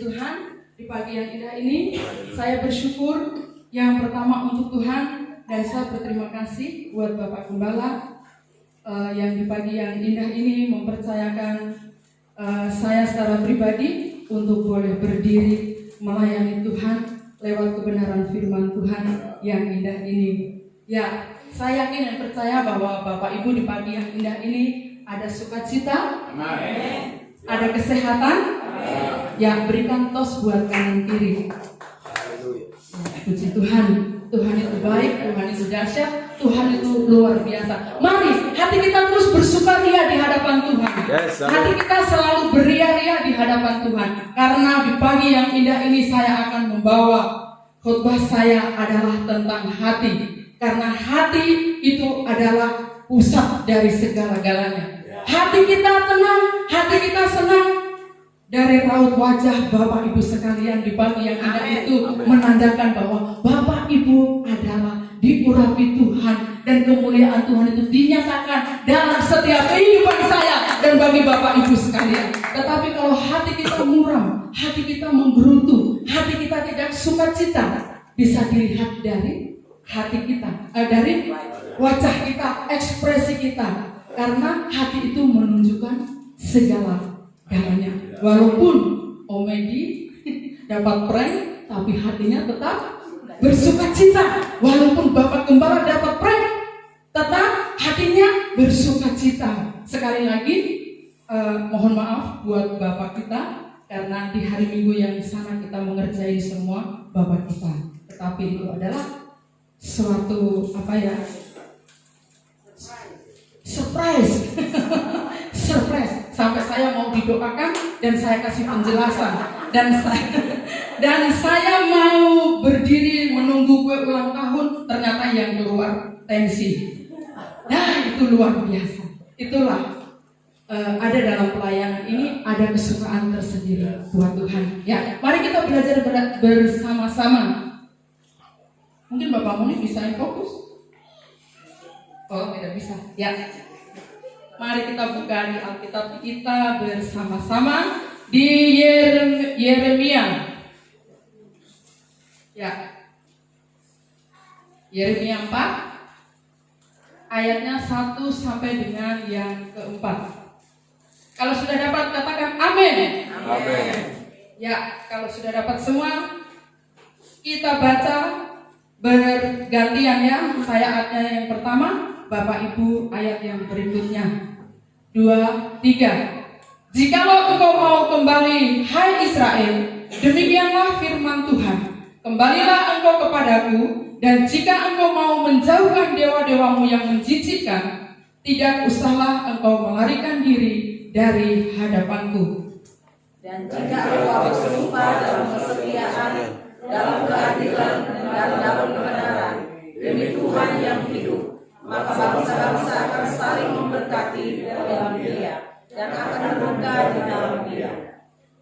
Tuhan, di pagi yang indah ini saya bersyukur yang pertama untuk Tuhan, dan saya berterima kasih buat Bapak Gembala yang di pagi yang indah ini mempercayakan saya secara pribadi untuk boleh berdiri melayani Tuhan lewat kebenaran firman Tuhan yang indah ini. Ya, saya yakin dan percaya bahwa Bapak Ibu di pagi yang indah ini ada sukacita, ada kesehatan. Ya, berikan tos buat kanan kiri. Puji Tuhan, Tuhan itu baik, Tuhan itu dahsyat, Tuhan itu luar biasa. Mari hati kita terus bersukaria di hadapan Tuhan. Hati kita selalu beria-ria di hadapan Tuhan. Karena di pagi yang indah ini saya akan membawa khotbah saya adalah tentang hati. Karena hati itu adalah pusat dari segala-galanya. Hati kita tenang, hati kita senang. Dari raut wajah Bapak Ibu sekalian di pagi yang indah itu menandakan bahwa Bapak Ibu adalah diurapi Tuhan, dan kemuliaan Tuhan itu dinyatakan dalam setiap kehidupan saya dan bagi Bapak Ibu sekalian. Tetapi kalau hati kita muram, hati kita menggerutu, hati kita tidak sukacita, bisa dilihat dari hati kita, dari wajah kita, ekspresi kita. Karena hati itu menunjukkan segala-galanya. Walaupun Omedi dapat prank, tapi hatinya tetap bersukacita. Walaupun Bapak Gembala dapat prank, tetap hatinya bersukacita. Sekali lagi mohon maaf buat Bapak kita, karena di hari Minggu yang di sana kita mengerjai semua Bapak kita. Tetapi itu adalah suatu surprise. Surprise. Sampai saya mau didoakan dan saya kasih penjelasan, dan saya mau berdiri menunggu kue ulang tahun, ternyata yang keluar tensi. Nah, itu luar biasa. Itulah ada dalam pelayanan ini ada kesukaan tersendiri buat Tuhan. Ya, mari kita belajar bersama-sama. Mungkin Bapak Muni bisa fokus? Oh, tidak bisa. Ya. Mari kita buka di Alkitab kita bersama-sama di Yeremia. Ya. Yeremia 4 ayatnya 1 sampai dengan yang keempat. Kalau sudah dapat katakan amin. Amin. Ya, kalau sudah dapat semua kita baca bergantian ya. Saya ayatnya yang pertama, Bapak Ibu ayat yang berikutnya. 2, 3. Jikalau engkau mau kembali, hai Israel, demikianlah firman Tuhan. Kembalilah engkau kepadaku, dan jika engkau mau menjauhkan dewa-dewamu yang menjijikkan, tidak usahlah engkau melarikan diri dari hadapanku. Dan jika engkau bersumpah dalam kesetiaan, dalam keadilan, dan dalam kebenaran, demi Tuhan yang hidup, maka bangsa-bangsa akan saling memberkati dalam Dia, dan akan berkah di dalam Dia.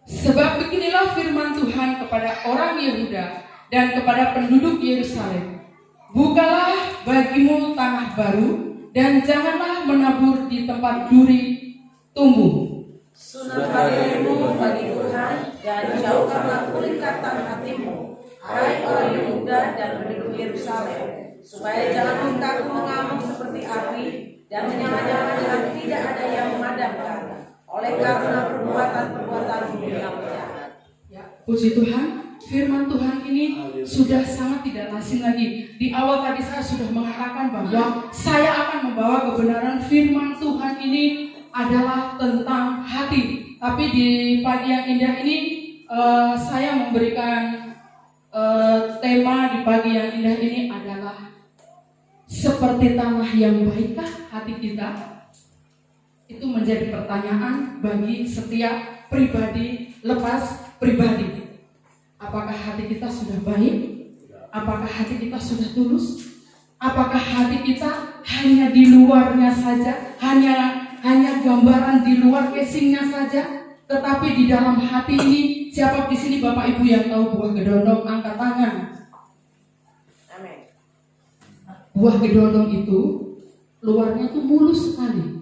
Sebab beginilah firman Tuhan kepada orang Yehuda dan kepada penduduk Yerusalem. Bukalah bagimu tanah baru, dan janganlah menabur di tempat duri tumbuh. Sunat harimu bagi Tuhan, dan jauhkanlah kuringkatan hatimu, hai orang Yehuda dan penduduk Yerusalem, supaya jangan murkaku mengamuk seperti api, dan menyala-nyala dengan tidak ada yang memadamkan, oleh karena perbuatan-perbuatanmu yang jahat. Ya, puji Tuhan, firman Tuhan ini sudah sangat tidak asing lagi. Di awal tadi saya sudah mengatakan bahwa saya akan membawa kebenaran firman Tuhan ini adalah tentang hati. Tapi di pagi yang indah ini saya memberikan tema di pagi yang indah ini adalah seperti tanah yang baikkah hati kita? Itu menjadi pertanyaan bagi setiap pribadi lepas pribadi. Apakah hati kita sudah baik? Apakah hati kita sudah tulus? Apakah hati kita hanya di luarnya saja, hanya gambaran di luar casingnya saja? Tetapi di dalam hati ini, siapa di sini Bapak Ibu yang tahu buah gedondong? Angkat tangan. Buah gedondong itu luarnya tuh mulus sekali.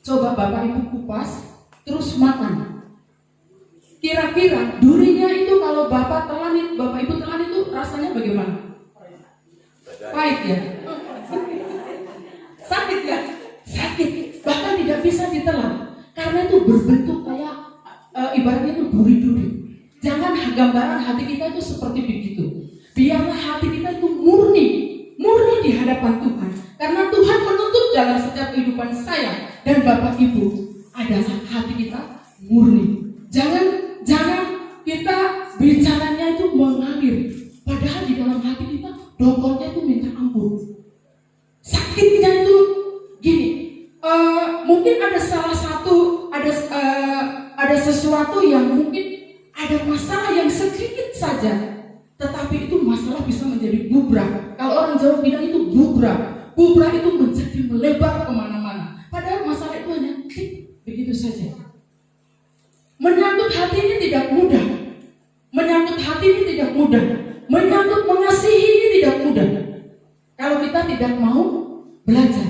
Coba Bapak Ibu kupas, terus makan. Kira-kira durinya kalau bapak ibu telan itu rasanya bagaimana? Pahit ya? Sakit ya? Sakit. Bahkan tidak bisa ditelan. Karena itu berbentuk kayak ibaratnya itu duri-duri. Jangan gambaran hati kita itu seperti begitu. Biarlah hati kita itu murni di hadapan Tuhan. Karena Tuhan menuntut dalam setiap kehidupan saya dan Bapak Ibu adalah hati kita murni. Jangan kita bicaranya itu mengalir. Padahal di dalam hati kita dongkolnya itu minta ampun. Sakitnya itu gini. Mungkin ada salah satu ada sesuatu yang mungkin ada masalah yang sedikit saja, tetapi itu masalah bisa menjadi bubrah. Kalau orang Jawa bilang itu bubrah itu menjadi melebar kemana-mana. Padahal masalah itu hanya begitu saja. Menyangkut hati ini tidak mudah. Menyangkut mengasihi ini tidak mudah. Kalau kita tidak mau belajar.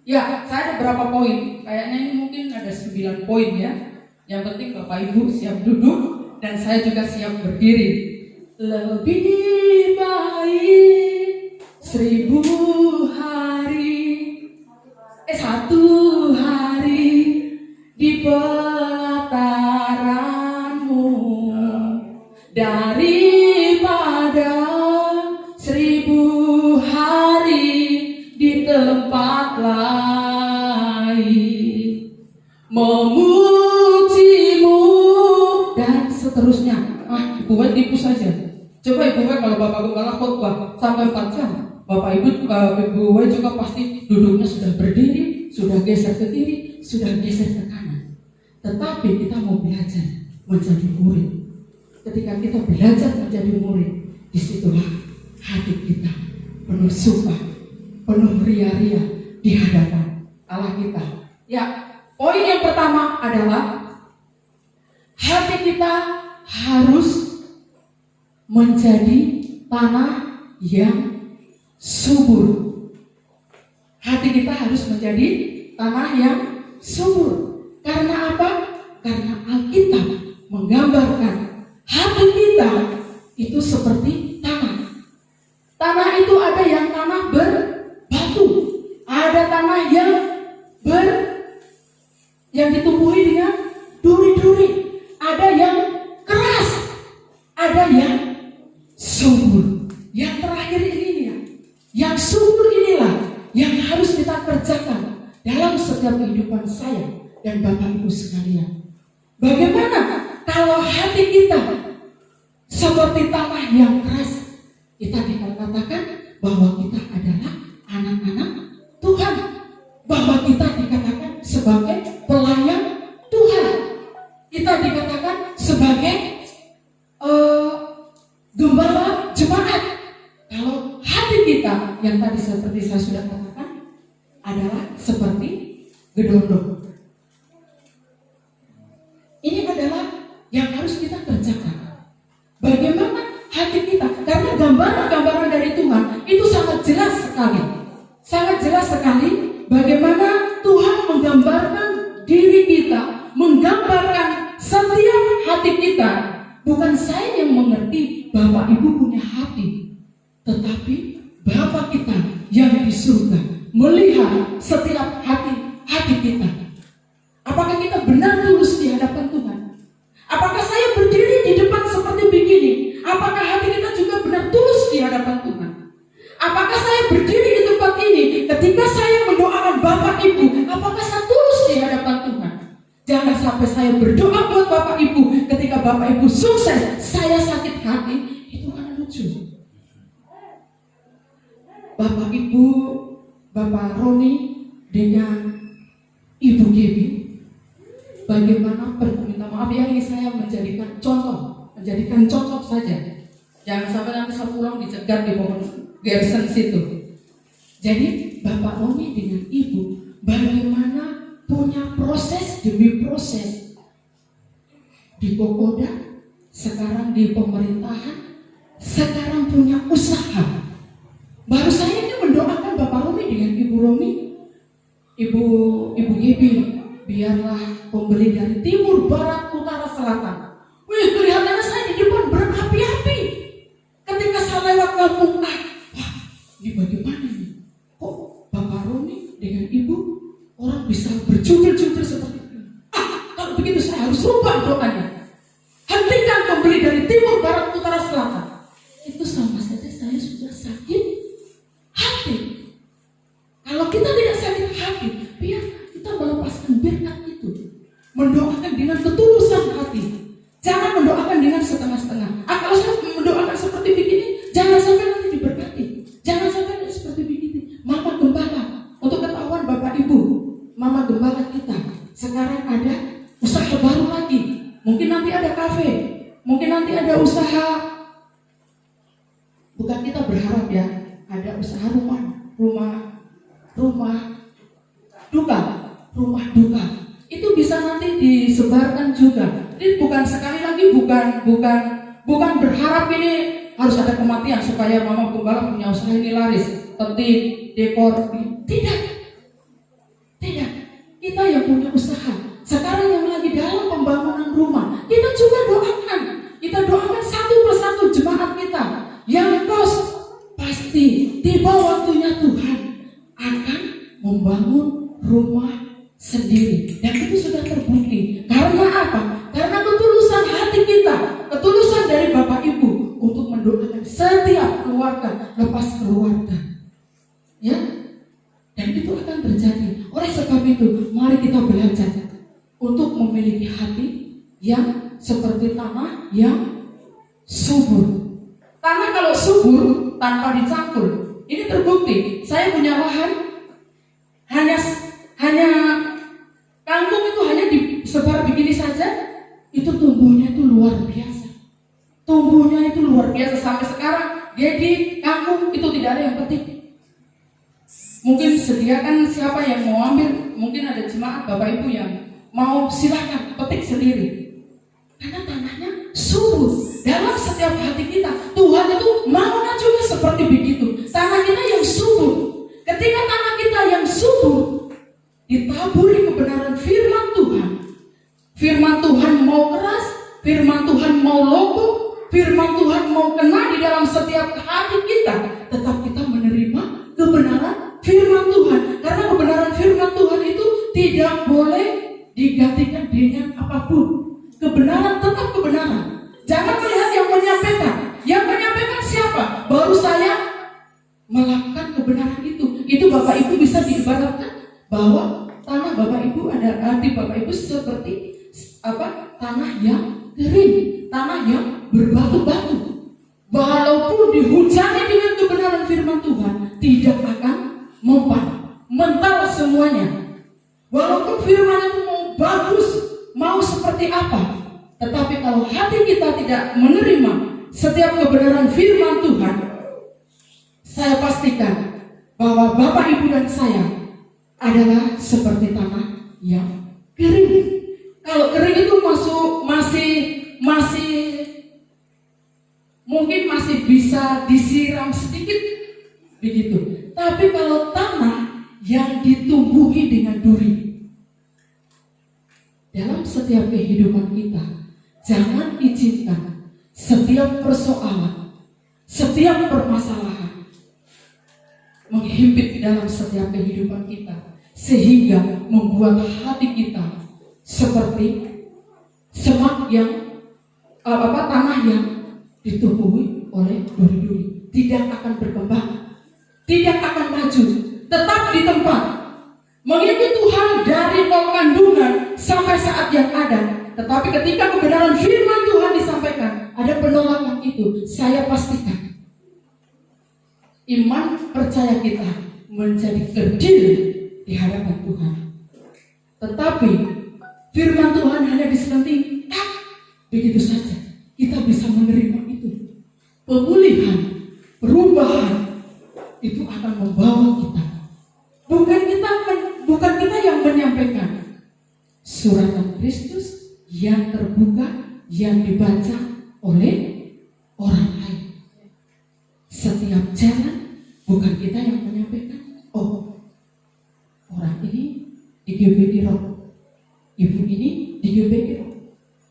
Ya, saya ada berapa poin. Kayaknya ini mungkin ada 9 poin ya. Yang penting Bapak Ibu siap duduk dan saya juga siap berdiri. Lebih baik 1000 hari, 1 hari di pelataranmu daripada 1000 hari di tempat lain memujimu dan seterusnya. Ibu Wei tipu saja. Coba Ibu Wei kalau Bapak Gembala khotbah sampai 4 jam, Bapak Ibu Wei juga pasti duduknya sudah berdiri, sudah geser ke kiri, sudah geser ke kanan. Tetapi kita mau belajar menjadi murid. Ketika kita belajar menjadi murid, disitulah hati kita penuh suka, penuh ria-ria di hadapan Allah kita. Ya, poin yang pertama adalah hati kita harus menjadi tanah yang subur. Hati kita harus menjadi tanah yang subur. Karena apa? Karena Alkitab menggambarkan hati kita itu seperti tanah. Tanah itu ada yang tanah berbatu, ada tanah yang ditumbuhi dengan duri-duri, ada yang keras, ada yang subur. Yang terakhir ini ya, yang subur inilah yang harus kita kerjakan dalam setiap kehidupan saya dan Bapak Ibu sekalian. Bagaimana kalau hati kita seperti tanah yang keras? Kita dikatakan bahwa kita adalah anak-anak Tuhan, bahwa kita dikatakan sebagai pelayan Tuhan, kita dikatakan sebagai gembala jemaat. Kalau hati kita yang tadi seperti saya sudah katakan adalah seperti gedondong. Ini adalah yang harus kita kerjakan. Bagaimana hati kita? Karena gambaran-gambaran dari Tuhan itu sangat jelas sekali. Sangat jelas sekali bagaimana Tuhan menggambarkan diri kita, menggambarkan setiap hati kita. Bukan saya yang mengerti Bapak Ibu punya hati, tetapi Bapa kita yang di surga melihat setiap hati kita. Apakah kita benar tulus di hadapan Tuhan? Apakah saya berdiri di depan seperti begini? Apakah hati kita juga benar tulus di hadapan Tuhan? Apakah saya berdiri di tempat ini ketika saya mendoakan Bapak Ibu? Apakah saya tulus di hadapan Tuhan? Jangan sampai saya berdoa buat Bapak Ibu, ketika Bapak Ibu sukses, saya sakit hati. Itu kan lucu. Bapak Ibu, Bapak Roni dengan Ibu Gebi, bagaimana minta maaf ya, ini saya menjadikan contoh saja. Jangan sampai nanti saya pulang dicegat di pohon Gersen situ. Jadi Bapak Roni dengan Ibu bagaimana punya proses demi proses di Pokoda, sekarang di pemerintahan, sekarang punya usaha. Baru saya ini mendoakan Bapak Romi dengan Ibu Romi, Ibu Gebi, biarlah pembeli dari timur, barat, utara, selatan. Wih, kelihatannya saya di depan berat doanya. Hentikan pembeli dari timur, barat, utara, selatan. Itu sama saja saya sudah sakit hati. Kalau kita tidak sakit hati, biar kita melepaskan berkat itu. Mendoakan dengan ketulusan hati. Jangan mendoakan dengan setengah-setengah. Kalau saya mendoakan seperti begini, jangan sampai nanti diberkati. Jangan sampai nanti seperti begini. Mama Gembala, untuk ketahuan Bapak Ibu, Mama Gembala kita sekarang ada usaha baru lagi. Mungkin nanti ada kafe, mungkin nanti ada usaha. Bukan kita berharap ya, ada usaha rumah duka. Itu bisa nanti disebarkan juga. Ini bukan sekali lagi, bukan berharap ini harus ada kematian supaya Mama Gembala punya usaha ini laris, tetik, dekor. Tidak. Kita yang punya usaha, sekarang yang lagi dalam pembangunan rumah, kita juga doakan. Kita doakan satu persatu jemaat kita yang kos, pasti tiba waktunya Tuhan akan membangun rumah sendiri. Dan itu sudah terbukti. Karena apa? Karena ketulusan hati kita, ketulusan dari Bapak Ibu untuk mendoakan setiap keluarga lepas keluarga. Ya? Dan itu akan terjadi. Oleh sebab itu, mari kita belajar untuk memiliki hati yang seperti tanah yang subur. Tanah kalau subur tanpa dicampur, ini terbukti. Saya punya lahan, hanya kangkung itu hanya disebar begini saja, itu tumbuhnya itu luar biasa. Sampai sekarang dia di kangkung itu tidak ada yang petik. Mungkin sediakan siapa yang mau ambil, mungkin ada jemaat Bapak Ibu yang mau, silakan petik sendiri. Karena tanahnya subur. Dalam setiap hati kita, Tuhan itu maunya juga seperti begitu. Tanah kita yang subur. Ketika tanah kita yang subur ditaburi kebenaran firman Tuhan. Firman Tuhan mau keras, firman Tuhan mau lobo, firman Tuhan mau kena di dalam setiap hati kita, tetap kita menerima kebenaran firman Tuhan. Karena kebenaran firman Tuhan itu tidak boleh digantikan dengan apapun. Kebenaran tetap kebenaran. Jangan melihat yang menyampaikan. Yang menyampaikan siapa? Baru saya melakukan kebenaran itu. Itu Bapak Ibu bisa diibaratkan bahwa tanah Bapak Ibu, ada arti Bapak Ibu seperti tanah yang kering, tanah yang berbatu-batu. Walaupun dihujani dengan kebenaran firman Tuhan, tidak akan mempan, mental semuanya. Walaupun firman itu mau bagus, mau seperti apa, tetapi kalau hati kita tidak menerima setiap kebenaran firman Tuhan, saya pastikan bahwa Bapak Ibu dan saya adalah seperti tanah yang kering. Kalau kering itu masih mungkin masih bisa disiram sedikit begitu. Tapi kalau tanah yang ditumbuhi dengan duri, dalam setiap kehidupan kita, jangan izinkan setiap persoalan, setiap permasalahan menghimpit di dalam setiap kehidupan kita, sehingga membuat hati kita seperti semak yang tanah yang ditumbuhi oleh duri-duri. Tidak akan berkembang, tidak akan maju, tetap di tempat, mengikuti Tuhan dari nol kandungan sampai saat yang ada. Tetapi ketika kebenaran firman Tuhan disampaikan, ada penolakan itu. Saya pastikan iman percaya kita menjadi kerdil di hadapan Tuhan. Tetapi firman Tuhan hanya diselenting, begitu saja. Kita bisa menerima itu. Pemulihan, perubahan itu akan membawa kita. Bukan kita yang menyampaikan. Suratan Kristus yang terbuka, yang dibaca oleh orang lain. Setiap jalan bukan kita yang menyampaikan. Oh, orang ini di GBI Roh, ibu ini di GBI Roh.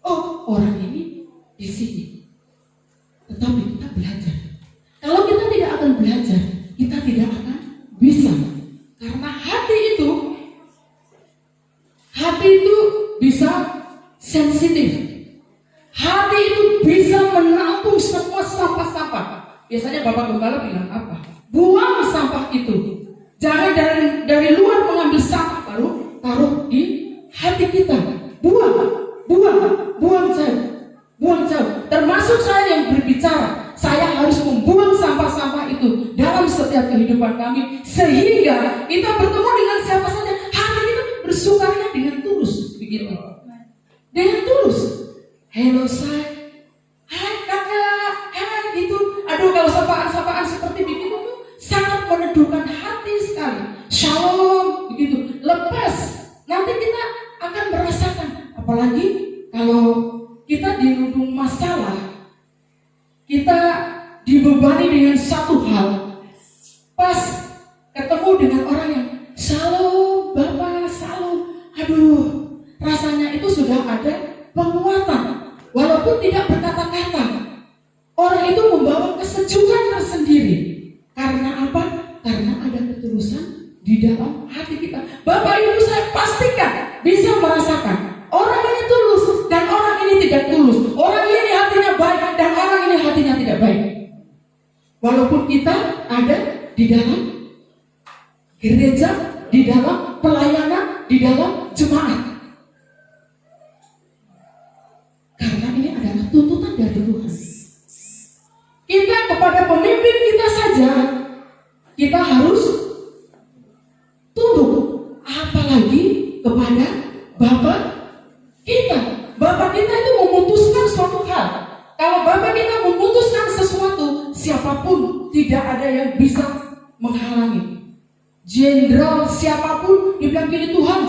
Oh, orang ini di sini. Tetapi kita belajar. Kalau kita tidak akan belajar, kita tidak akan bisa. Karena hati itu bisa sensitif. biasanya Bapak Gembala bilang apa? Buang sampah itu. Jangan dari luar mengambil sampah baru taruh di hati kita. Buang jauh. Termasuk saya yang berbicara, saya harus membuang sampah-sampah itu dalam setiap kehidupan kami, sehingga kita bertemu dengan siapa saja, hati kita bersukaranya dengan tulus, begitu. Dengan tulus. Hello say, hai kakak, hai gitu. Aduh, kalau sapaan-sapaan seperti begitu tuh sangat meneduhkan hati sekali. Shalom, begitu. Lepas, nanti kita akan merasakan. Apalagi kalau kita dirudung masalah, kita dibebani dengan satu hal. Pas ketemu dengan orang yang shalom, Bapak, shalom. Aduh, rasanya itu sudah ada penguatan. Walaupun tidak berkata-kata, orang itu membawa kesejukan tersendiri. Karena apa? Karena ada ketulusan di dalam hati kita. Bapak Ibu, saya pastikan bisa merasakan orang ini tulus dan orang ini tidak tulus. Orang ini hatinya baik dan orang ini hatinya tidak baik. Walaupun kita ada di dalam gereja, di dalam pelayanan, di dalam jemaat. Karena ini adalah tuntutan dari Tuhan. Kita kepada pemimpin kita saja, kita harus tunduk. Apalagi kepada Bapak kita. Bapak kita itu memutuskan suatu hal. Kalau Bapak kita memutuskan sesuatu, siapapun tidak ada yang bisa menghalangi. Jenderal siapapun dibilang gini, Tuhan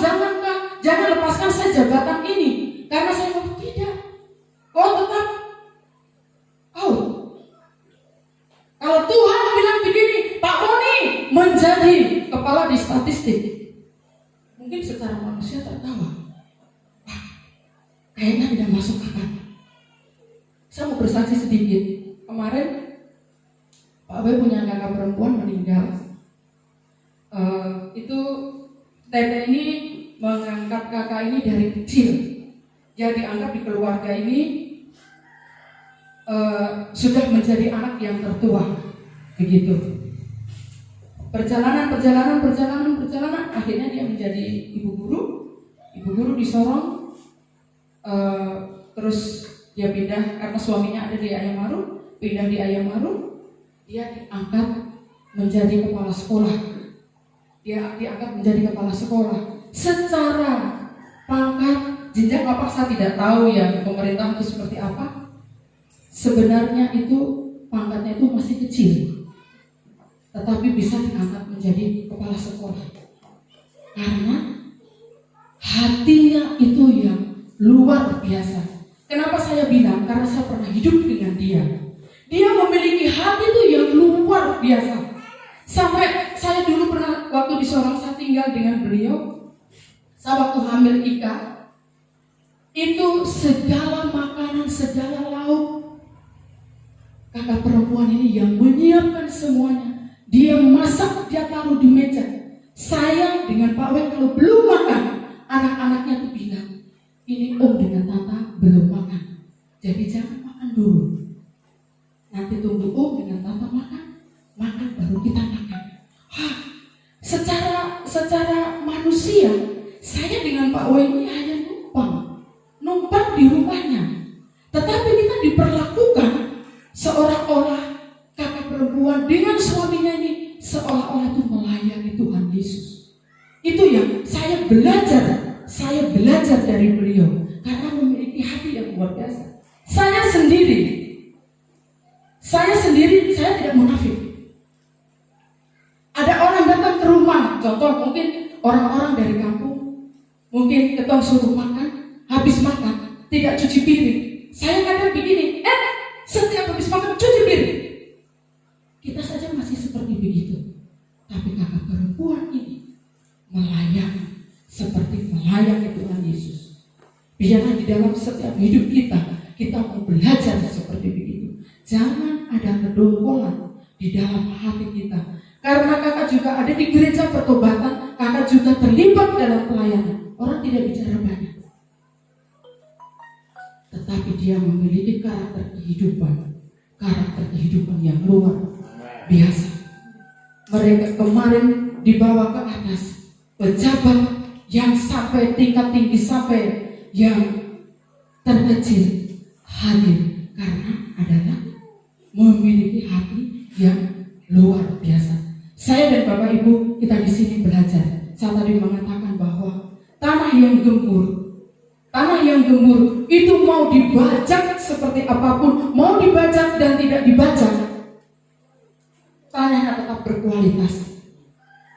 jangan lepaskan saya jabatan ini, karena saya mau tidak. Kau tetap out. Kalau Tuhan bilang begini, Pak Boni menjadi kepala di statistik, mungkin secara manusia tertawa. Wah, kayaknya tidak masuk akal. Saya mau bersaksi sedikit. Kemarin Pak Boy punya kakak perempuan meninggal. Itu Tete ini mengangkat kakak ini dari kecil. Dia dianggap di keluarga ini sudah menjadi anak yang tertua, begitu. Perjalanan, akhirnya dia menjadi ibu guru di Sorong. Terus dia pindah karena suaminya ada di Ayamaru, pindah di Ayamaru. Dia diangkat menjadi kepala sekolah. Secara pangkat jenjang apa saya tidak tahu ya, pemerintah itu seperti apa. Sebenarnya itu pangkatnya itu masih kecil, tetapi bisa diangkat menjadi kepala sekolah. Karena hatinya itu yang luar biasa. Kenapa saya bilang? Karena saya pernah hidup dengan dia. Dia memiliki hati itu yang luar biasa. Sampai saya dulu pernah waktu di Sorong, saya tinggal dengan beliau. Saya waktu hamil Ika, itu segala makanan, segala lauk, kakak perempuan ini yang menyiapkan semuanya. Dia masak, dia taruh di meja. Saya dengan Pak Wen kalau belum makan, anak-anaknya tuh bilang, ini Om dengan Tata belum makan, jadi jangan makan dulu. Nanti tunggu Om dengan Tata makan baru kita makan. Secara manusia, saya dengan Pak Wen ini hanya numpang di rumahnya. Tetapi kita diperlakukan seolah-olah kakak perempuan dengan suaminya ini seolah-olah itu melayani Tuhan Yesus. Itu yang saya belajar dari beliau karena memiliki hati yang luar biasa. Saya sendiri saya tidak munafik. Ada orang datang ke rumah, contoh mungkin orang-orang dari kampung, mungkin ketong suruh makan, habis makan tidak cuci piring. Saya kadang begini, setiap habis makan cuci piring. Kita saja masih seperti begitu. Tapi kakak perempuan ini melayani seperti melayani Tuhan Yesus. Biarlah di dalam setiap hidup kita mau belajar seperti begitu. Jangan ada kedongkolan di dalam hati kita. Karena kakak juga ada di gereja pertobatan, kakak juga terlibat dalam pelayanan. Orang tidak bicara banyak, tetapi dia memiliki karakter kehidupan. karakter kehidupan yang luar biasa. Mereka kemarin dibawa ke atas, pejabat yang sampai tingkat tinggi sampai yang terkecil hadir karena adalah memiliki hati yang luar biasa. Saya dan Bapak Ibu kita di sini belajar. Saya tadi mengatakan bahwa tanah yang gembur itu mau dibajak seperti apapun, mau dibajak dan tidak dibajak, tanahnya tetap berkualitas,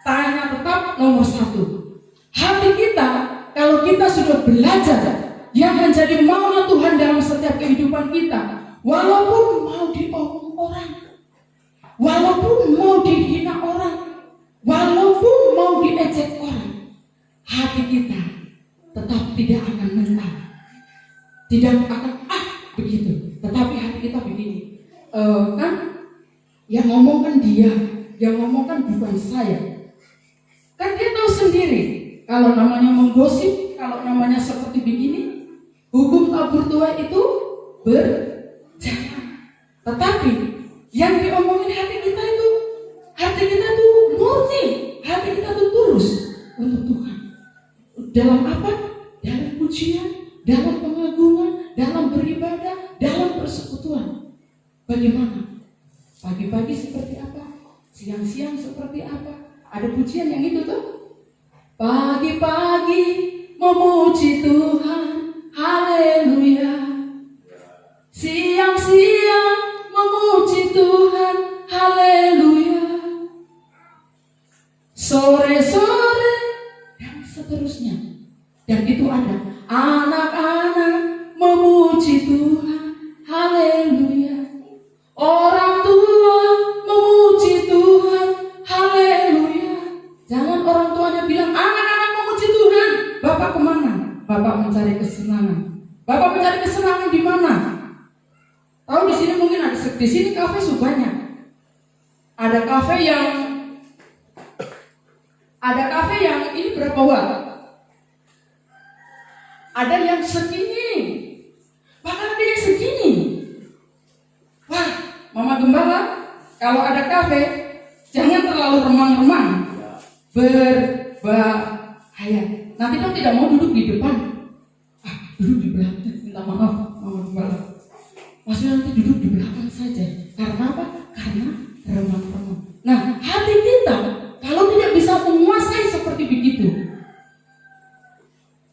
tanahnya tetap nomor satu. Hati kita, kalau kita sudah belajar yang menjadi maunya Tuhan dalam setiap kehidupan kita, walaupun mau diomong orang, walaupun mau dihina orang, walaupun mau diejek orang, hati kita tetap tidak akan menang, tidak akan begitu. Tetapi hati kita begini, kan yang ngomong kan dia, yang ngomong kan bukan saya. Kan dia tahu sendiri kalau namanya menggosip, kalau namanya seperti begini, hukum tabur tuai itu berjalan. Tetapi yang diomongin hati kita itu murni, hati kita itu tulus untuk Tuhan. Dalam apa? Dalam pujian, dalam pengagungan, dalam beribadah, dalam persekutuan. Bagaimana? Pagi-pagi seperti apa? Siang-siang seperti apa? Ada pujian yang itu tuh. Pagi-pagi memuji Tuhan, haleluya. Siang-siang memuji Tuhan, haleluya. Sore-sore dan seterusnya. Dan itu ada anak-anak memuji Tuhan, haleluya. Orang tua memuji Tuhan, haleluya. Jangan orang tuanya bilang anak-anak memuji Tuhan. Bapak kemana? Bapak mencari kesenangan. Bapak mencari kesenangan di mana? Tahu di sini mungkin ada, di sini kafe banyak. Ada kafe yang ini berapa watt? Ada yang segini, bahkan ada yang segini. Wah, Mama Gembala, kalau ada kafe jangan terlalu remang-remang, berbahaya. Nanti dong tidak mau duduk di depan, duduk di belakang. Minta maaf, Mama Gembala. Maksudnya nanti duduk di belakang saja. Karena apa? Karena remang-remang. Nah, hati kita kalau tidak bisa menguasai seperti begitu.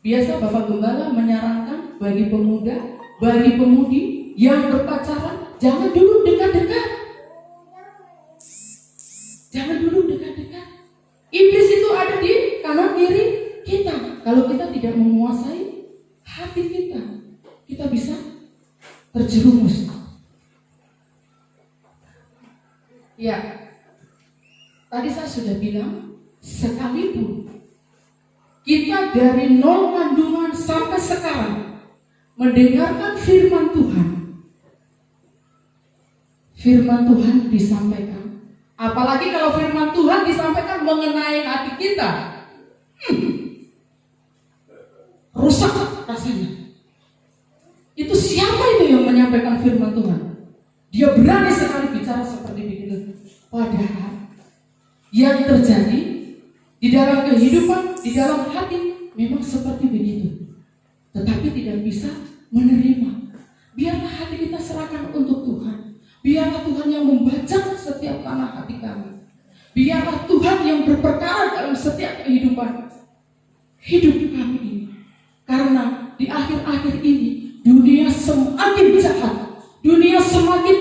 Biasa Bapak Gembala menyarankan bagi pemuda, bagi pemudi yang berpacaran, jangan duduk dekat-dekat. Jangan duduk dekat-dekat. Iblis itu ada di kanan kiri kita. Kalau kita tidak menguasai hati kita, kita bisa terjerumus. Ya, tadi saya sudah bilang, sekalipun kita dari nol kandungan sampai sekarang mendengarkan firman Tuhan. Firman Tuhan disampaikan. Apalagi kalau firman Tuhan disampaikan mengenai hati kita. Rusak rasanya. Itu siapa itu yang menyampaikan firman Tuhan? Dia berani sekali bicara seperti begitu. Padahal yang terjadi di dalam kehidupan, di dalam hati memang seperti begitu. Tetapi tidak bisa menerima. Biarlah hati kita serahkan untuk Tuhan. Biarlah Tuhan yang membajak setiap tanah hati kami. Biarlah Tuhan yang berperkara dalam setiap kehidupan hidup kami ini. Karena di akhir-akhir ini dunia semakin jahat. Dunia semakin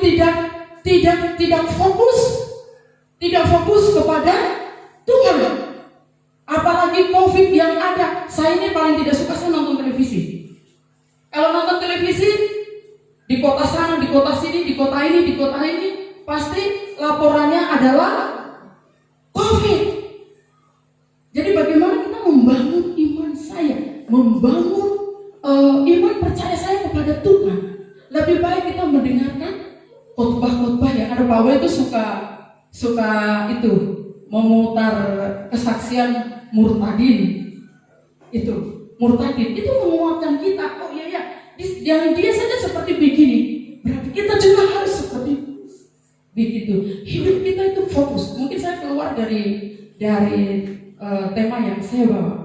tidak fokus kepada Tuhan. Apalagi COVID yang ada. Saya ini paling tidak suka saya nonton televisi. Kalau nonton televisi di kota sana, di kota sini, di kota ini, pasti laporannya adalah COVID. Jadi bagaimana kita membangun iman saya, membangun iman percaya saya kepada Tuhan. Lebih baik kita mendengarkan khotbah-khotbah yang ada. Pak itu suka itu memutar kesaksian murtadin. Murtadin itu menguatkan kita. Oh iya, yang dia saja seperti begini, berarti kita juga harus seperti keluar dari tema yang saya bawa.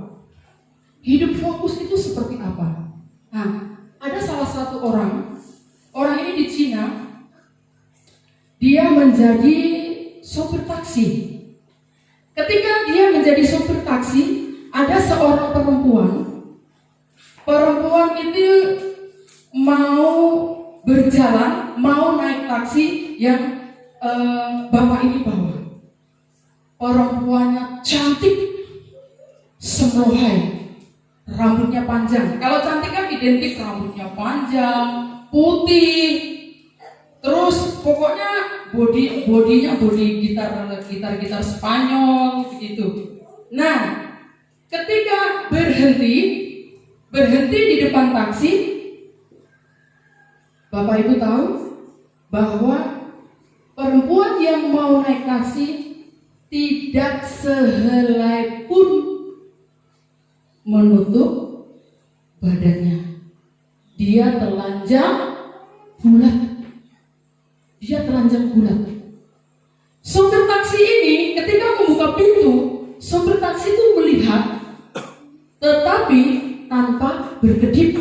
Hidup fokus itu seperti apa? Nah, ada salah satu orang ini di Cina, dia menjadi sopir taksi. Ketika dia menjadi sopir taksi, ada seorang perempuan itu mau berjalan, mau naik taksi yang bapak ini bawa. Perempuannya cantik, semlohai, rambutnya panjang. Kalau cantik kan identik rambutnya panjang, putih, terus pokoknya bodinya body gitar Spanyol begitu. Nah, ketika berhenti di depan taksi, Bapak Ibu tahu bahwa perempuan yang mau naik taksi tidak sehelai pun menutup badannya. Dia telanjang bulat. Sopir taksi ini ketika membuka pintu, sopir taksi itu melihat, tetapi tanpa berkedip.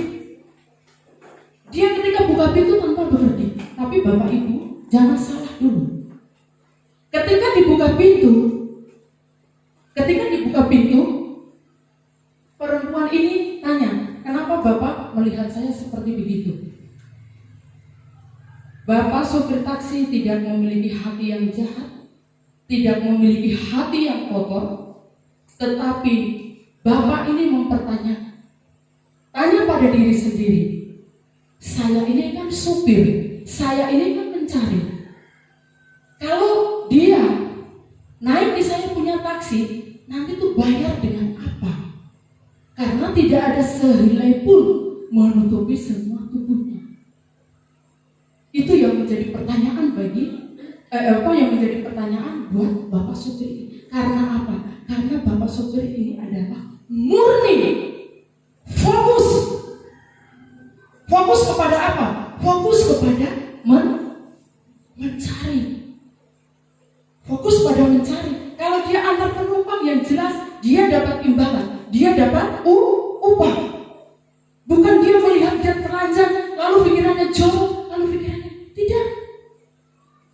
Dia ketika buka pintu tanpa berkedip. Tapi Bapak Ibu jangan salah dulu. Ketika dibuka pintu, perempuan ini tanya, kenapa Bapak melihat saya seperti begitu? Bapak sopir taksi tidak memiliki hati yang jahat, tidak memiliki hati yang kotor, tetapi Bapak ini mempertanyakan, tanya pada diri sendiri, saya ini kan sopir, saya ini kan mencari. Kalau dia naik di saya punya taksi, nanti tuh bayar dengan apa? Karena tidak ada sehelai pun menutupi semua tubuhnya. Itu yang menjadi pertanyaan buat Bapak sopir ini. Karena apa? Karena Bapak sopir ini adalah murni fokus. Fokus kepada apa? Fokus kepada mencari. Fokus pada mencari. Kalau dia antar penumpang yang jelas, dia dapat imbalan, dia dapat upah. Bukan dia melihat dia telanjang, lalu pikirannya jorok, lalu pikirannya tidak.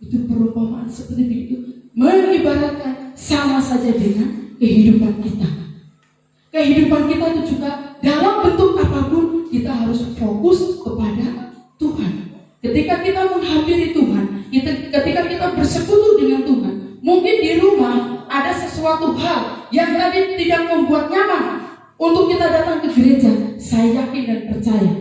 Itu perumpamaan seperti itu, mengibaratkan sama saja dengan kehidupan kita. Kehidupan kita itu juga dalam bentuk apapun, kita harus fokus kepada Tuhan. Ketika kita menghampiri Tuhan, ketika kita bersekutu dengan Tuhan, mungkin di rumah ada sesuatu hal yang tadi tidak membuat nyaman untuk kita datang ke gereja. Saya yakin dan percaya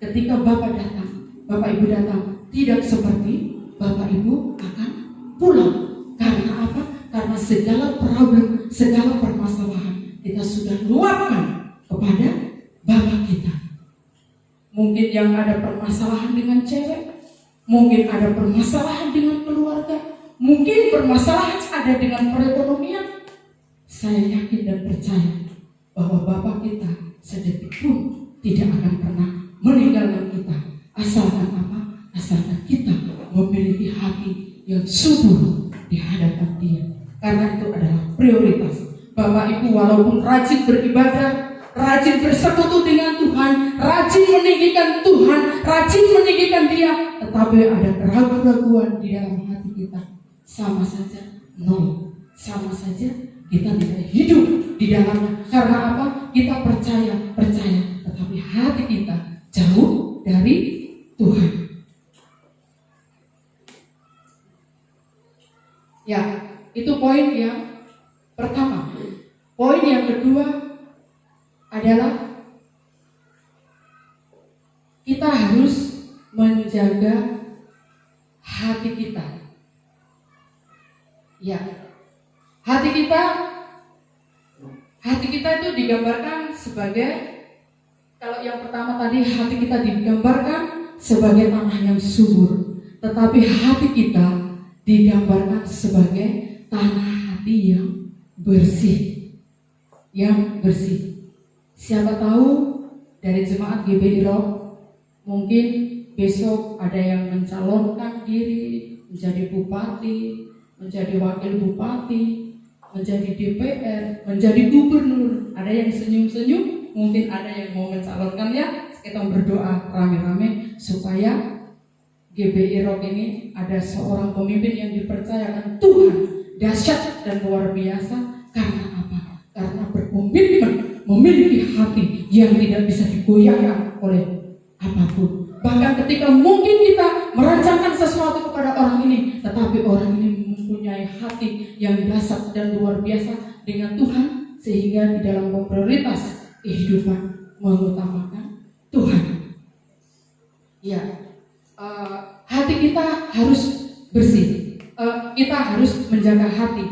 ketika Bapak Ibu datang, tidak seperti Bapak Ibu akan pulang. Karena apa? Karena segala problem, segala permasalahan kita sudah luapkan kepada Bapak kita. Mungkin yang ada permasalahan dengan cewek, mungkin ada permasalahan dengan keluarga, mungkin permasalahan ada dengan perekonomian. Saya yakin dan percaya bahwa Bapak kita sedetik pun tidak akan pernah meninggalkan kita. Asalkan apa? Asalkan kita memiliki hati yang subur di hadapan Dia. Karena itu adalah prioritas. Bapak Ibu walaupun rajin beribadah, rajin bersekutu dengan Tuhan, rajin meninggikan Tuhan, rajin meninggikan Dia, tetapi ada keraguan-keraguan di dalam hati kita, sama saja nol, sama saja kita tidak hidup di dalamnya. Karena apa? Kita percaya, tetapi hati kita jauh dari Tuhan. Ya, itu poin yang pertama. Poin yang kedua adalah kita harus menjaga hati kita. Ya, hati kita itu digambarkan sebagai, kalau yang pertama tadi hati kita digambarkan sebagai tanah yang subur, tetapi hati kita digambarkan sebagai tanah hati yang bersih. Siapa tahu dari jemaat GBI Rock mungkin besok ada yang mencalonkan diri menjadi bupati, menjadi wakil bupati, menjadi DPR, menjadi gubernur. Ada yang senyum-senyum, mungkin ada yang mau mencalonkannya. Kita berdoa rame-rame supaya GBI Rock ini ada seorang pemimpin yang dipercayakan Tuhan, dahsyat dan luar biasa. Karena apa? Karena berkomitmen, memiliki hati yang tidak bisa digoyahkan oleh apapun. Bahkan ketika mungkin kita merancangkan sesuatu kepada orang ini, tetapi orang ini mempunyai hati yang dahsyat dan luar biasa dengan Tuhan, sehingga di dalam prioritas kehidupan mengutamakan Tuhan. Ya, hati kita harus bersih. Kita harus menjaga hati.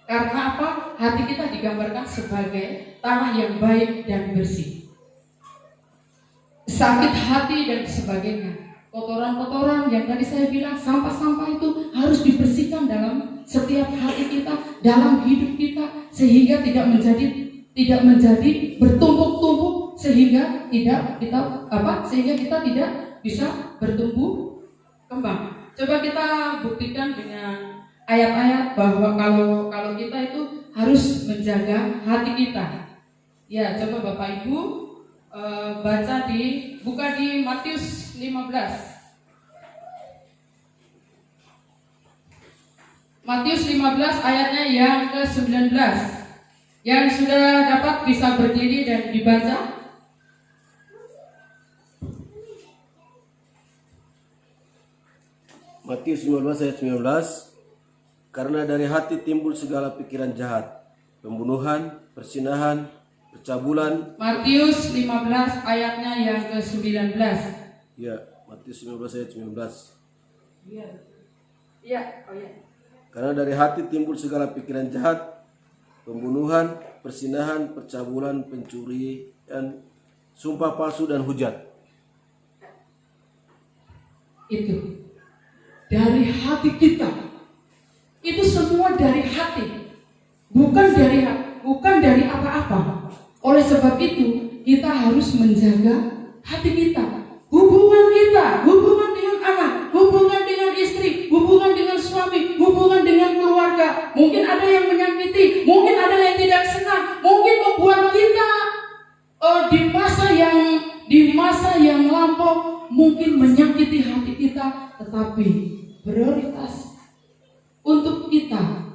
Karena apa? Hati kita digambarkan sebagai tanah yang baik dan bersih. Sakit hati dan sebagainya, kotoran-kotoran yang tadi saya bilang, sampah-sampah itu harus dibersihkan dalam setiap hati kita, dalam hidup kita, sehingga tidak menjadi bertumpuk-tumpuk, sehingga kita tidak bisa bertumbuh kembang. Coba kita buktikan dengan ayat-ayat bahwa kalau kita itu harus menjaga hati kita. Ya, coba Bapak Ibu buka di Matius 15. Matius 15 ayatnya yang ke-19. Yang sudah dapat bisa berdiri dan dibaca. Matius 15 ayat 19. Karena dari hati timbul segala pikiran jahat, pembunuhan, persinahan, percabulan. Matius 15 ayatnya yang ke-19. Ya, Matius 15 ayat 19. Iya. Karena dari hati timbul segala pikiran jahat, pembunuhan, persinahan, percabulan, pencurian, sumpah palsu dan hujat. Itu dari hati kita. Itu semua dari hati, bukan dari apa-apa. Oleh sebab itu kita harus menjaga hati kita, hubungan dengan anak, hubungan dengan istri, hubungan dengan suami, hubungan dengan keluarga. Mungkin ada yang menyakiti, mungkin ada yang tidak senang, mungkin membuat kita di masa yang lampau mungkin menyakiti hati kita, tetapi prioritas untuk kita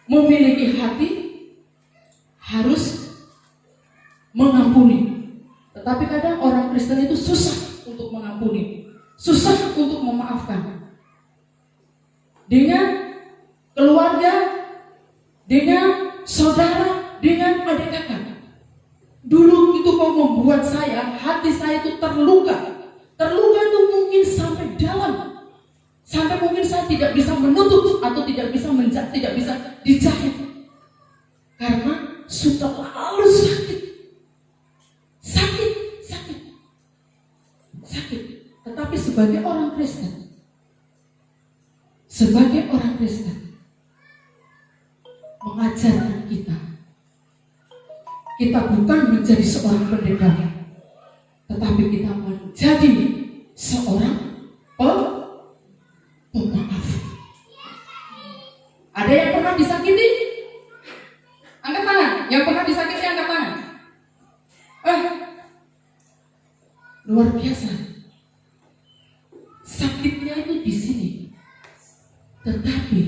memiliki hati harus mengampuni. Tetapi kadang orang Kristen itu susah untuk mengampuni, susah untuk memaafkan. Dengan keluarga, dengan saudara, dengan adik kakak. Dulu itu mau membuat hati saya itu terluka. Terluka itu mungkin sampai dalam. Sampai mungkin saya tidak bisa menutup atau tidak bisa dijahit. Karena sudah terlalu sakit. Tetapi sebagai orang Kristen mengajarkan kita bukan menjadi seorang pendekar, tetapi kita menjadi seorang pemaaf. Ada yang pernah disakiti? Angkat tangan. Yang pernah disakiti angkat tangan. Luar biasa. Sakitnya itu di sini. Tetapi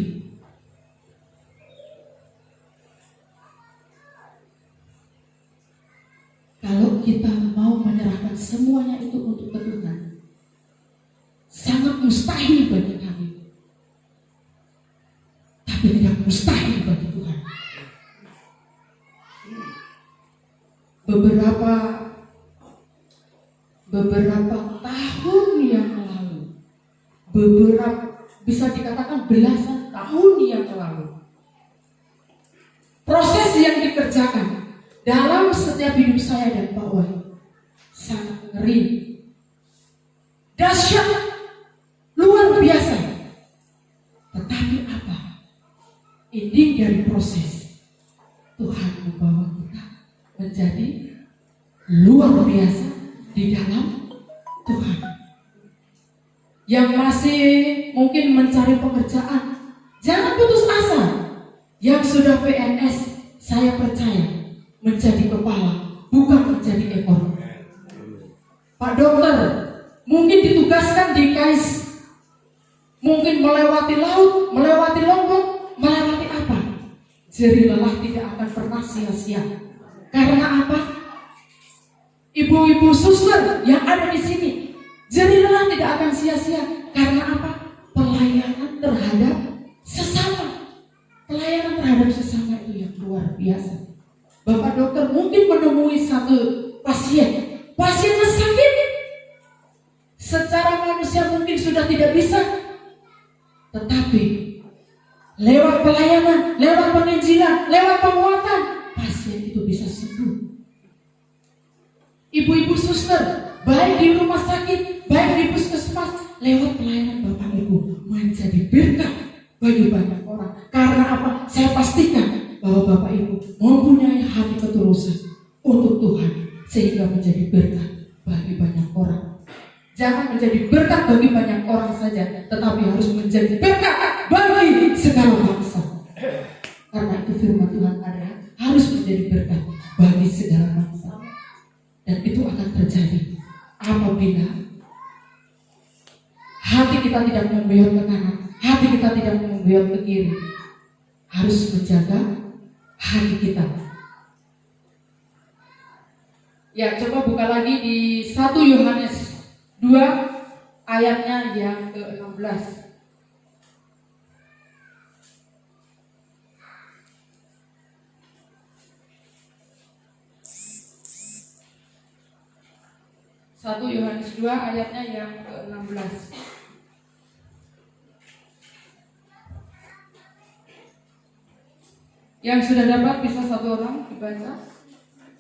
kalau kita mau menyerahkan semuanya itu untuk Tuhan, sangat mustahil bagi kami. Tapi tidak mustahil bagi Tuhan. Beberapa tahun yang lalu, bisa dikatakan belasan tahun yang lalu, proses yang dikerjakan dalam setiap hidup saya dan Pak Wahyu sangat ngeri, dahsyat, luar biasa. Tetapi apa? Ini dari proses Tuhan membawa kita menjadi luar biasa di dalam Tuhan. Yang masih mungkin mencari pekerjaan, jangan putus asa. Yang sudah PNS, saya percaya menjadi kepala, bukan menjadi ekor. Pak dokter, mungkin ditugaskan di KAIS, mungkin melewati laut, melewati Lombok, melewati apa? Jerih lelah tidak akan pernah sia-sia. Karena apa? Ibu-ibu suster yang ada di sini, jerih lelah tidak akan sia-sia. Karena apa? Pelayanan terhadap sesama. Pelayanan terhadap sesama itu yang luar biasa. Bapak dokter mungkin menemui satu pasiennya sakit. Secara manusia mungkin sudah tidak bisa. Tetapi lewat pelayanan, lewat penginjilan, lewat penguatan, pasien itu bisa sembuh. Ibu-ibu suster, baik di rumah sakit, baik di puskesmas, lewat pelayanan Bapak Ibu menjadi berkah bagi banyak orang. Karena apa? Saya pastikan bahwa Bapak Ibu mempunyai hati ketulusan untuk Tuhan sehingga menjadi berkah bagi banyak orang. Jangan menjadi berkat bagi banyak orang saja, tetapi harus menjadi berkat bagi segala bangsa. Karena itu firman Tuhan ada, harus menjadi berkat bagi segala bangsa. Dan itu akan terjadi apabila hati kita tidak membelot ke kanan, hati kita tidak membelot ke kiri. Harus menjaga hati kita. Ya, coba buka lagi di 1 Yohanes 2 ayatnya yang ke-16. Satu Yohanes 2 ayatnya yang ke-16. Yang sudah dapat bisa satu orang dibaca.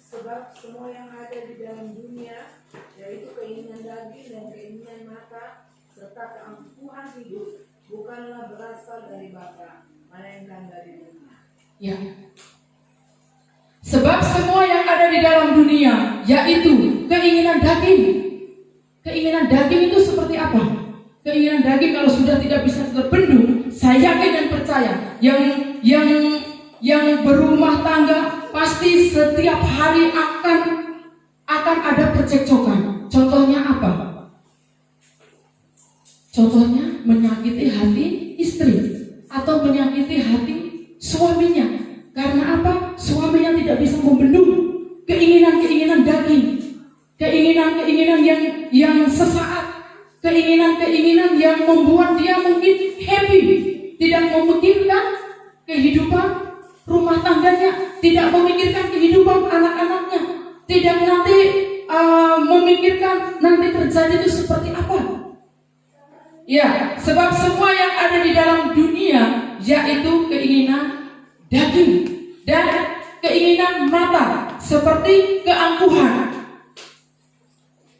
Sebab semua yang ada di dalam dunia, yaitu keinginan daging dan keinginan mata, serta keangkuhan hidup, bukanlah berasal dari Bapa, melainkan dari dunia. Ya. Sebab semua yang ada di dalam dunia, yaitu keinginan daging. Keinginan daging itu seperti apa? Keinginan daging kalau sudah tidak bisa terbendung, saya yakin dan percaya, yang berumah tangga pasti setiap hari akan ada percekcokan. Contohnya apa? Contohnya menyakiti hati istri atau menyakiti hati suaminya. Karena apa? Suaminya tidak bisa membendung keinginan-keinginan daging, keinginan-keinginan yang sesaat, keinginan-keinginan yang membuat dia mungkin happy, tidak memikirkan kehidupan rumah tangganya, tidak memikirkan kehidupan anak-anaknya, tidak nanti memikirkan nanti terjadi itu seperti apa. Ya, sebab semua yang ada di dalam dunia yaitu keinginan daging dan keinginan mata seperti keangkuhan.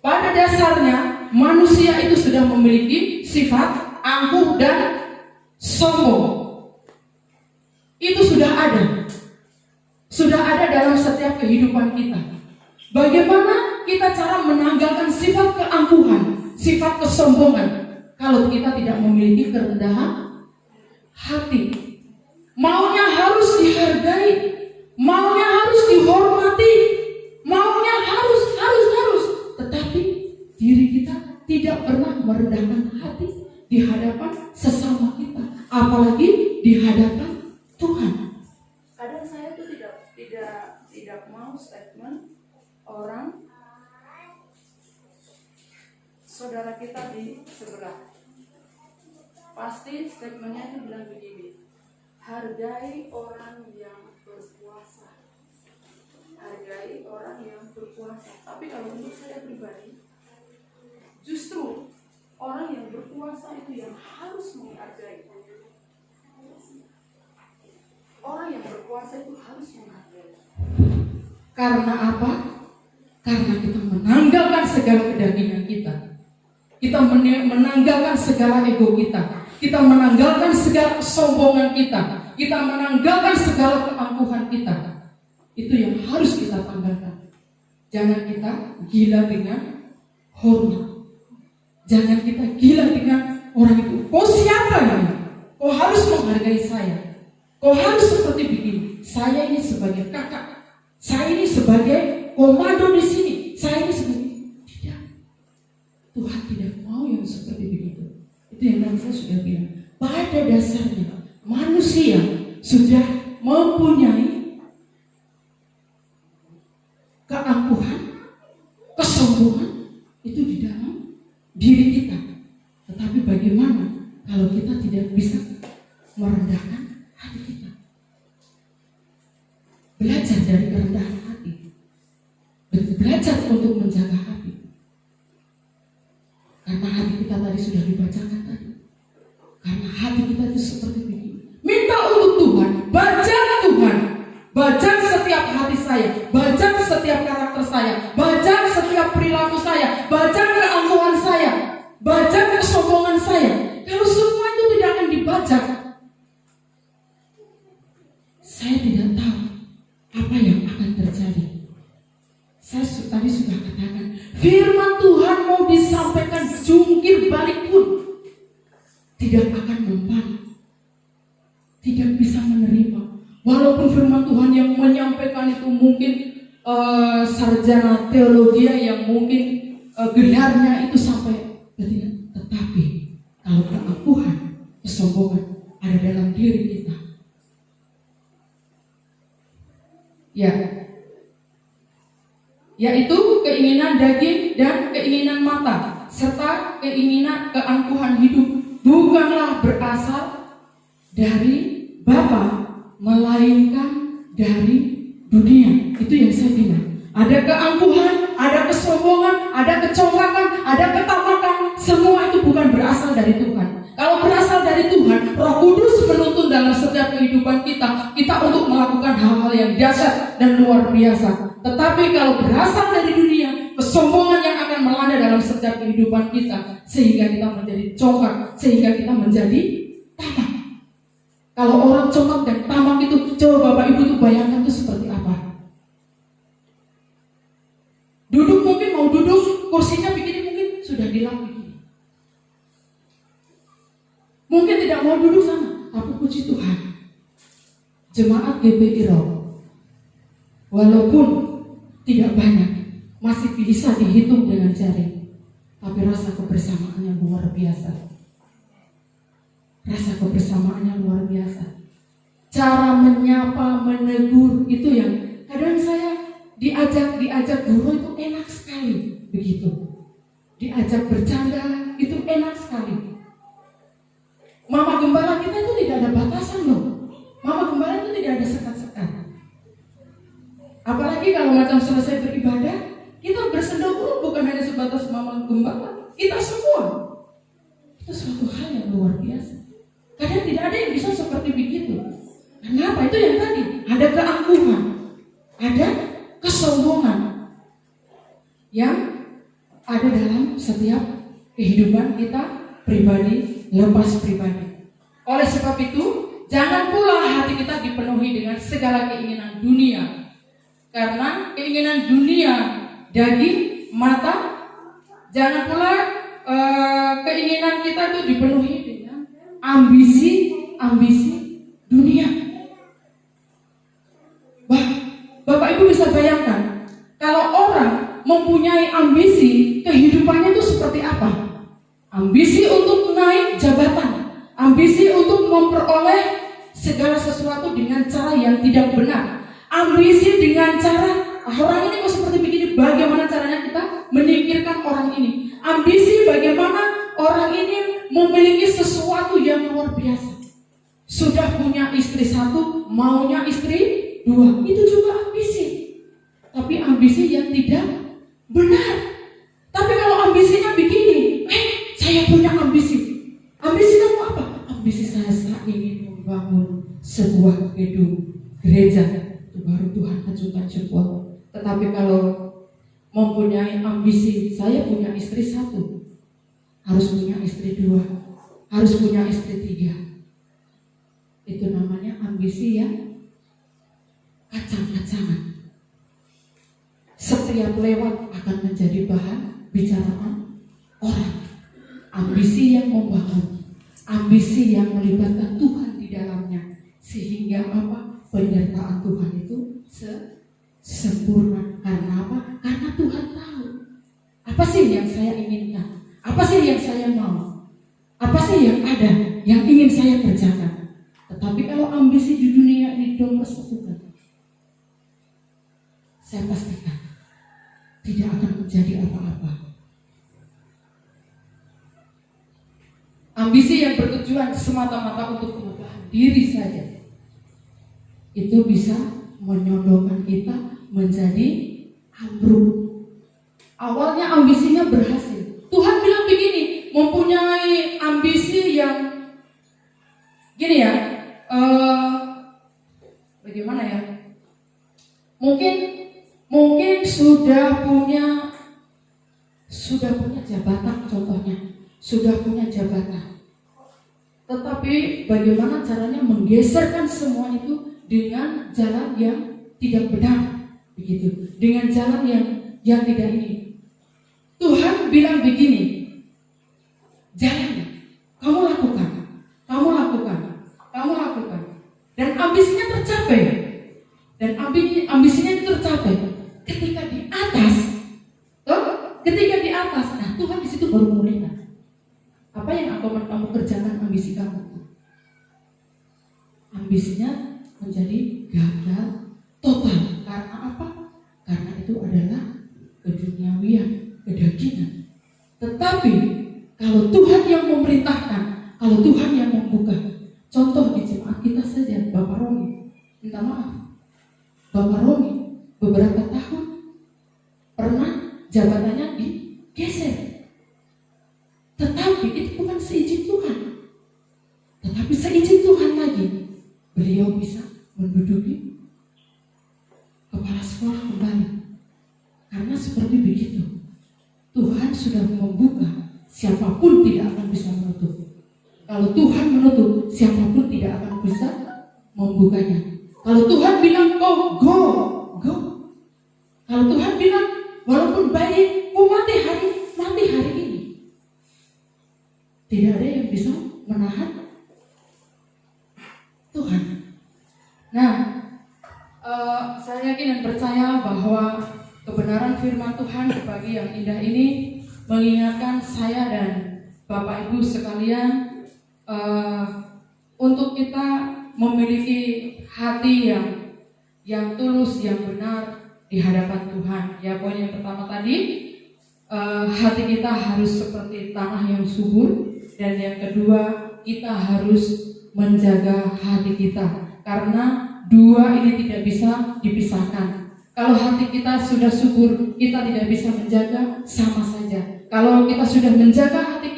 Pada dasarnya manusia itu sudah memiliki sifat angkuh dan sombong. Itu sudah ada dalam setiap kehidupan kita. Bagaimana kita cara menanggalkan sifat keangkuhan, sifat kesombongan kalau kita tidak memiliki kerendahan hati? Maunya harus dihargai, maunya harus dihormati, maunya harus. Tetapi diri kita tidak pernah merendahkan hati di hadapan sesama kita, apalagi di hadapan Tuhan. Kadang saya tuh tidak mau statement orang saudara kita di sebelah. Pasti statementnya itu bilang begini: hargai orang yang berkuasa, hargai orang yang berkuasa. Tapi kalau untuk saya pribadi, justru orang yang berkuasa itu yang harus menghargai. Orang yang berkuasa itu harus menghargai. Karena apa? Karena kita menanggalkan segala kedagingan kita. Kita menanggalkan segala ego kita. Kita menanggalkan segala kesombongan kita. Kita menanggalkan segala keangkuhan kita. Itu yang harus kita tanggalkan. Jangan kita gila dengan hormat. Jangan kita gila dengan orang itu. Kau siapa ini? Kau harus menghargai saya. Kau harus seperti begini. Saya ini sebagai kakak, saya ini sebagai komando di sini, saya ini sebagai tidak. Tuhan tidak mau yang seperti begitu. Itu yang tadi saya sudah bilang. Pada dasarnya manusia sudah mempunyai keangkuhan, kesombongan itu di dalam diri kita. Tetapi bagaimana kalau kita tidak bisa merendahkan hati kita? Belajar dari kerendahan hati, belajar untuk menjaga hati. Karena hati kita tadi sudah dibacakan tadi. Karena hati kita itu seperti begini. Minta untuk Tuhan, baca Tuhan, baca setiap hati saya, baca setiap karakter saya, baca setiap perilaku saya, baca keangkuhan saya, baca kesombongan saya. Kalau semua itu tidak akan dibaca, saya tidak tahu apa yang akan terjadi. Saya tadi sudah katakan, firman Tuhan mau disampaikan jungkir balik pun tidak akan mempan, tidak bisa menerima. Walaupun firman Tuhan yang menyampaikan itu mungkin sarjana teologi yang mungkin gelarnya itu sampai tidak, tetapi kalau keangkuhan, kesombongan ada dalam diri kita, ya, yaitu keinginan daging dan keinginan mata serta keinginan keangkuhan hidup bukanlah berasal dari Bapa melainkan dari dunia. Itu yang saya bilang. Ada keangkuhan, ada kesombongan, ada kecongkakan, ada ketamakan. Semua itu bukan berasal dari Tuhan. Kalau berasal dari Tuhan, Roh Kudus menuntun dalam setiap kehidupan kita untuk melakukan hal-hal yang dahsyat dan luar biasa. Tetapi kalau berasal dari dunia, kesombongan yang akan melanda dalam setiap kehidupan kita, sehingga kita menjadi congkak, sehingga kita menjadi tamak. Kalau orang congkak dan tamak itu, coba Bapak Ibu tuh bayangkan itu seperti apa? Duduk mungkin mau duduk, kursinya begini mungkin sudah dilap begini. Mungkin tidak mau duduk sana, tapi puji Tuhan, jemaat GBI Roh, walaupun tidak banyak, masih bisa dihitung dengan jari, tapi rasa kebersamaannya luar biasa. Rasa kebersamaannya luar biasa. Cara menyapa, menegur itu yang kadang saya diajak guru itu enak sekali begitu. Diajak bercanda itu enak sekali. Mama gembala kita itu tidak ada batasan loh. Mama gembala itu tidak ada sekat-sekat. Apalagi kalau macam selesai beribadah, kita bersendau bukan hanya sebatas mama gembala, kita semua. Itu suatu hal yang luar biasa. Kadang tidak ada yang bisa seperti begitu. Kenapa? Itu yang tadi, ada keangkuhan, ada kesombongan yang ada dalam setiap kehidupan kita pribadi, lepas pribadi. Oleh sebab itu, jangan pula hati kita dipenuhi dengan segala keinginan dunia. Karena keinginan dunia, daging, mata, jangan pula keinginan kita itu dipenuhi dengan ambisi dunia. Bapak Ibu bisa bayangkan, kalau orang mempunyai ambisi, kehidupannya itu seperti apa? Ambisi untuk naik jabatan, ambisi untuk memperoleh segala sesuatu dengan cara yang tidak benar, ambisi dengan cara orang ini kok seperti begini, bagaimana caranya kita menyingkirkan orang ini, ambisi bagaimana orang ini memiliki sesuatu yang luar biasa. Sudah punya istri satu, maunya istri dua, itu juga ambisi. Tapi ambisi yang tidak benar. Tapi kalau ambisinya begini, saya punya ambisi. Ambisi kamu apa? Ambisi saya ingin membangun sebuah gedung gereja. Itu baru Tuhan ajukan sebuah. Tetapi kalau mempunyai ambisi, saya punya istri satu, harus punya istri dua, harus punya istri tiga. Itu namanya ambisi yang kacang-kacangan. Setiap lewat akan menjadi bahan bicaraan orang. Ambisi yang membangun, ambisi yang melibatkan Tuhan di dalamnya, sehingga sempurna. Karena apa? Karena Tuhan tahu apa sih yang saya inginkan, apa sih yang saya mau, apa sih yang ada yang ingin saya kerjakan. Tetapi kalau ambisi di dunia ini dipersekutukan, saya pastikan tidak akan menjadi apa-apa. Ambisi yang bertujuan semata-mata untuk kemudahan diri saja, itu bisa menyodorkan kita menjadi ambruk. Awalnya ambisinya berhasil. Tuhan bilang begini, mempunyai ambisi yang gini ya, bagaimana ya? Mungkin sudah punya jabatan, contohnya sudah punya jabatan. Tetapi bagaimana caranya menggeserkan semua itu dengan jalan yang tidak benar, begitu, dengan jalan yang tidak ini. Tuhan bilang begini, jalan kamu lakukan, dan ambisinya tercapai, ambisinya itu tercapai ketika di atas, nah Tuhan di situ baru mulaikan. Apa yang kamu kerjakan ambisi kamu? Ambisinya menjadi gagal total. Karena apa? Karena itu adalah keduniawian, kedagingan. Tetapi kalau Tuhan yang memerintahkan, kalau Tuhan yang membuka, contoh di jemaat kita saja, Bapak Romi, minta maaf, Bapak Romi beberapa tahun pernah jabatannya digeser. Tetapi itu bukan seizin Tuhan, tetapi seizin Tuhan lagi, beliau bisa menduduki kepala sekolah kembali. Karena seperti begitu, Tuhan sudah membuka, siapapun tidak akan bisa menutup. Kalau Tuhan menutup, siapapun tidak akan bisa membukanya. Kalau Tuhan bilang go. Kalau Tuhan bilang walaupun bayi mau mati hari ini, tidak ada yang bisa menahan Tuhan. Nah, saya yakin dan percaya bahwa kebenaran firman Tuhan di pagi yang indah ini mengingatkan saya dan Bapak Ibu sekalian untuk kita memiliki hati yang tulus, yang benar di hadapan Tuhan. Ya, poin yang pertama tadi, hati kita harus seperti tanah yang subur. Dan yang kedua, kita harus menjaga hati kita, karena dua ini tidak bisa dipisahkan. Kalau hati kita sudah subur, kita tidak bisa menjaga, sama saja. Kalau kita sudah menjaga hati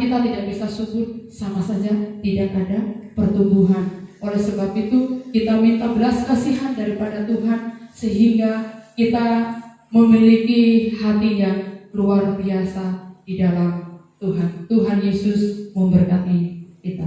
kita tidak bisa subur, sama saja tidak ada pertumbuhan. Oleh sebab itu, kita minta belas kasihan daripada Tuhan, sehingga kita memiliki hati yang luar biasa di dalam Tuhan. Tuhan Yesus memberkati kita.